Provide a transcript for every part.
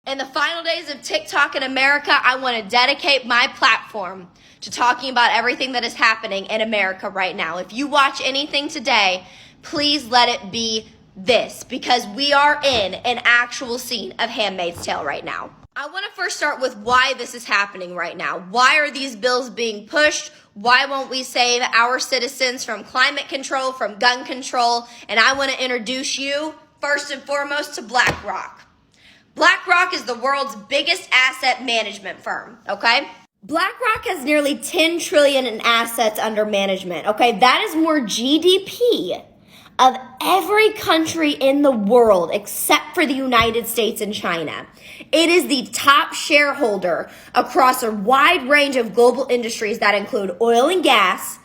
In the final days of TikTok in America, I want to dedicate my platform to talking about everything that is happening in America right now. If you watch anything today, please let it be this, because we are in an actual scene of Handmaid's Tale right now. I want to first start with why this is happening right now. Why are these bills being pushed? Why won't we save our citizens from climate control, from gun control? And I want to introduce you, first and foremost, to BlackRock. BlackRock is the world's biggest asset management firm, okay? BlackRock has nearly $10 trillion in assets under management, okay? That is more GDP of every country in the world except for the United States and China. It is the top shareholder across a wide range of global industries that include oil and gas,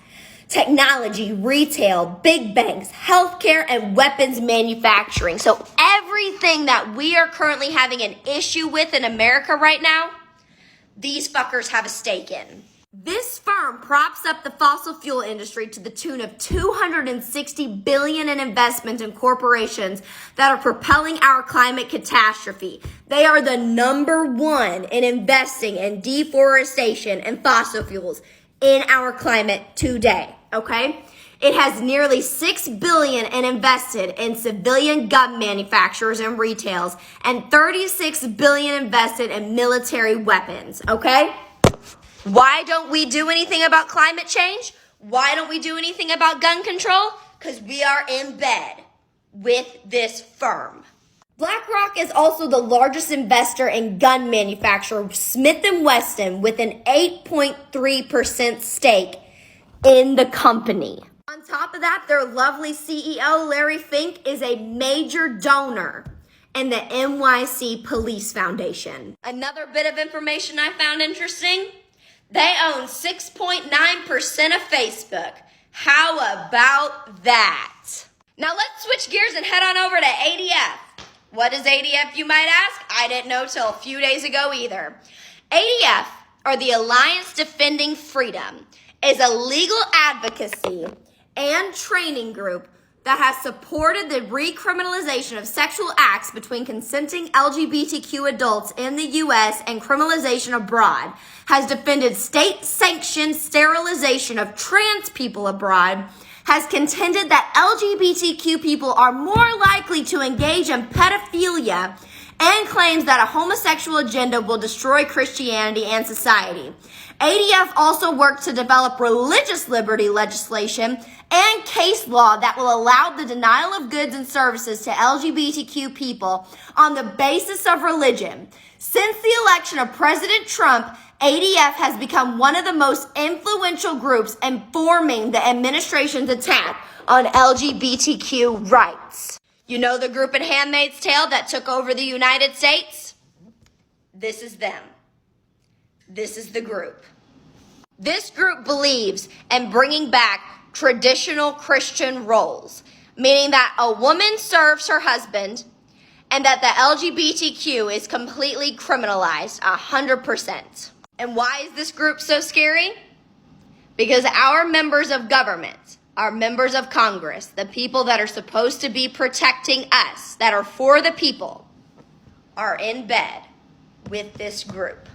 technology, retail, big banks, healthcare, and weapons manufacturing. So everything that we are currently having an issue with in America right now, these fuckers have a stake in. This firm props up the fossil fuel industry to the tune of $260 billion in investment in corporations that are propelling our climate catastrophe. They are the number one in investing in deforestation and fossil fuels in our climate today, okay? It has nearly $6 billion in invested in civilian gun manufacturers and retails, and $36 billion invested in military weapons, okay? Why don't we do anything about climate change? Why don't we do anything about gun control? Because we are in bed with this firm. BlackRock is also the largest investor in gun manufacturer Smith & Wesson with an 8.3% stake in the company. On top of that, their lovely CEO, Larry Fink, is a major donor in the NYC Police Foundation. Another bit of information I found interesting, they own 6.9% of Facebook. How about that? Now let's switch gears and head on over to ADF. What is ADF, you might ask? I didn't know till a few days ago either. ADF, or the Alliance Defending Freedom, is a legal advocacy and training group that has supported the recriminalization of sexual acts between consenting LGBTQ adults in the U.S. and criminalization abroad, has defended state-sanctioned sterilization of trans people abroad, has contended that LGBTQ people are more likely to engage in pedophilia, and claims that a homosexual agenda will destroy Christianity and society. ADF also worked to develop religious liberty legislation and case law that will allow the denial of goods and services to LGBTQ people on the basis of religion. Since the election of President Trump, ADF has become one of the most influential groups informing the administration's attack on LGBTQ rights. You know the group in Handmaid's Tale that took over the United States? This is them. This is the group. This group believes in bringing back traditional Christian roles, meaning that a woman serves her husband and that the LGBTQ is completely criminalized 100%. And why is this group so scary? Because our members of government, our members of Congress, the people that are supposed to be protecting us, that are for the people, are in bed with this group.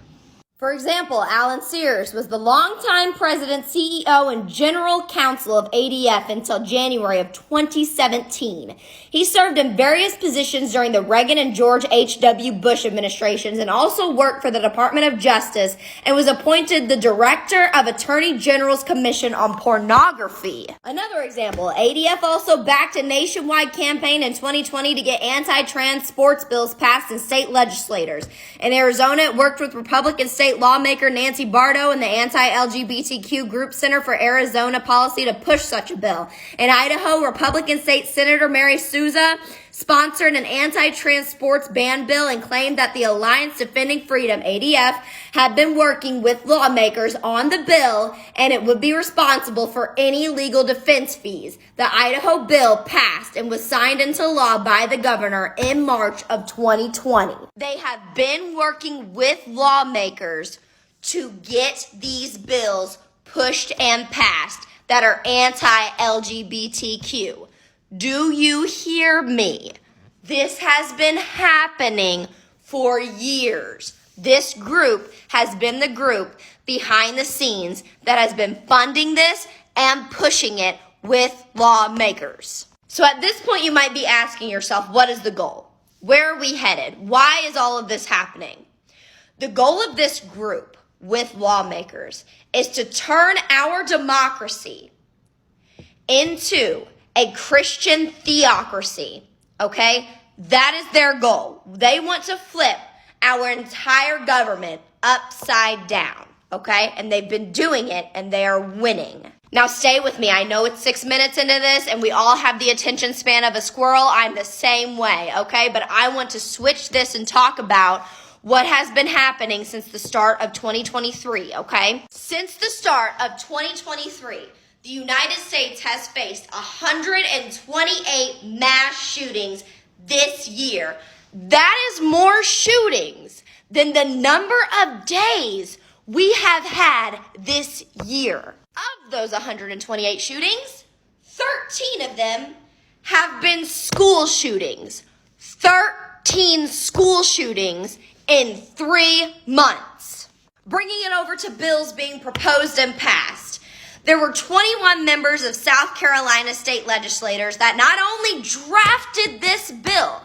For example, Alan Sears was the longtime president, CEO, and general counsel of ADF until January of 2017. He served in various positions during the Reagan and George H.W. Bush administrations and also worked for the Department of Justice and was appointed the director of Attorney General's Commission on Pornography. Another example, ADF also backed a nationwide campaign in 2020 to get anti-trans sports bills passed in state legislators. In Arizona, it worked with Republican state lawmaker Nancy Bardo and the Anti-LGBTQ Group Center for Arizona Policy to push such a bill. In Idaho, Republican State Senator Mary Souza sponsored an anti-trans sports ban bill and claimed that the Alliance Defending Freedom, ADF, had been working with lawmakers on the bill and it would be responsible for any legal defense fees. The Idaho bill passed and was signed into law by the governor in March of 2020. They have been working with lawmakers to get these bills pushed and passed that are anti-LGBTQ. Do you hear me? This has been happening for years. This group has been the group behind the scenes that has been funding this and pushing it with lawmakers. So at this point, you might be asking yourself, what is the goal? Where are we headed? Why is all of this happening? The goal of this group with lawmakers is to turn our democracy into a Christian theocracy, okay? That is their goal. They want to flip our entire government upside down, okay? And they've been doing it, and they are winning. Now stay with me. I know it's 6 minutes into this, and we all have the attention span of a squirrel. I'm the same way, okay? But I want to switch this and talk about what has been happening since the start of 2023, okay? Since the start of 2023, the United States has faced 128 mass shootings this year. That is more shootings than the number of days we have had this year. Of those 128 shootings, 13 of them have been school shootings. 13 school shootings in 3 months. Bringing it over to bills being proposed and passed. There were 21 members of South Carolina state legislators that not only drafted this bill,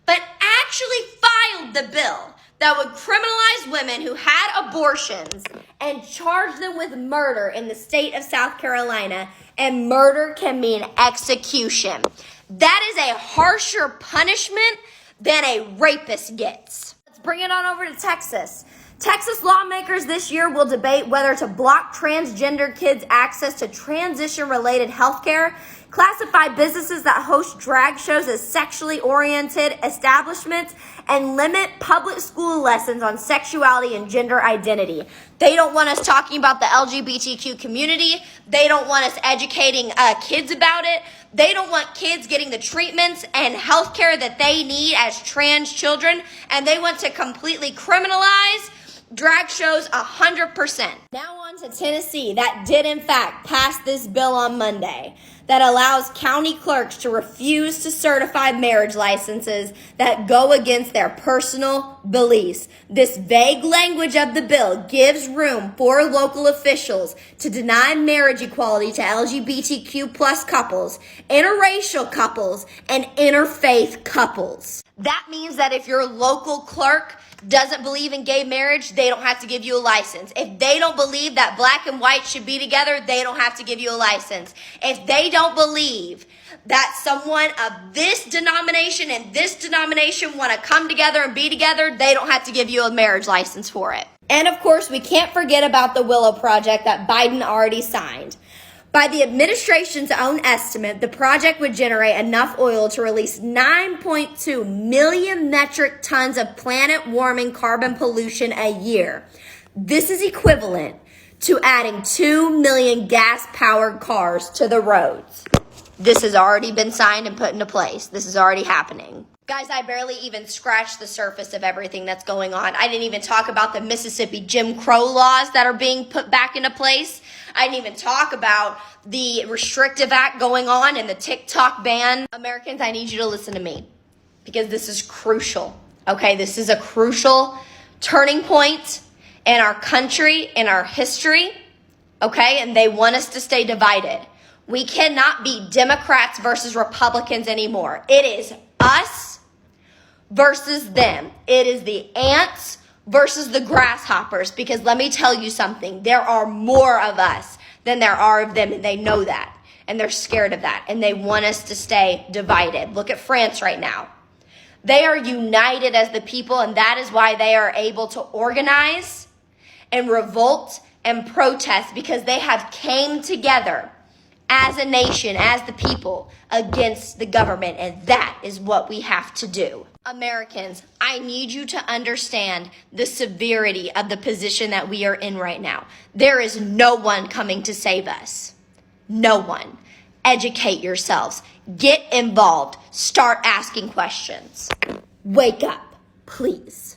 but actually filed the bill that would criminalize women who had abortions and charge them with murder in the state of South Carolina. And murder can mean execution. That is a harsher punishment than a rapist gets. Let's bring it on over to Texas. Texas lawmakers this year will debate whether to block transgender kids' access to transition-related health care, classify businesses that host drag shows as sexually oriented establishments, and limit public school lessons on sexuality and gender identity. They don't want us talking about the LGBTQ community. They don't want us educating kids about it. They don't want kids getting the treatments and health care that they need as trans children. And they want to completely criminalize drag shows 100%. Now on to Tennessee, that did in fact pass this bill on Monday that allows county clerks to refuse to certify marriage licenses that go against their personal beliefs. This vague language of the bill gives room for local officials to deny marriage equality to LGBTQ plus couples, interracial couples, and interfaith couples. That means that if your local clerk doesn't believe in gay marriage, they don't have to give you a license. If they don't believe that black and white should be together, they don't have to give you a license. If they don't believe that someone of this denomination and this denomination want to come together and be together, they don't have to give you a marriage license for it. And of course, we can't forget about the Willow Project that Biden already signed. By the administration's own estimate, the project would generate enough oil to release 9.2 million metric tons of planet-warming carbon pollution a year. This is equivalent to adding 2 million gas-powered cars to the roads. This has already been signed and put into place. This is already happening. Guys, I barely even scratched the surface of everything that's going on. I didn't even talk about the Mississippi Jim Crow laws that are being put back into place. I didn't even talk about the Restrictive Act going on and the TikTok ban. Americans, I need you to listen to me because this is crucial, okay? This is a crucial turning point in our country, in our history, okay? And they want us to stay divided. We cannot be Democrats versus Republicans anymore. It is us versus them. It is the ants versus the grasshoppers, because let me tell you something, there are more of us than there are of them, and they know that, and they're scared of that, and they want us to stay divided. Look at France right now. They are united as the people, and that is why they are able to organize and revolt and protest, because they have came together as a nation, as the people, against the government, and that is what we have to do. Americans, I need you to understand the severity of the position that we are in right now. There is no one coming to save us. No one. Educate yourselves. Get involved. Start asking questions. Wake up, please.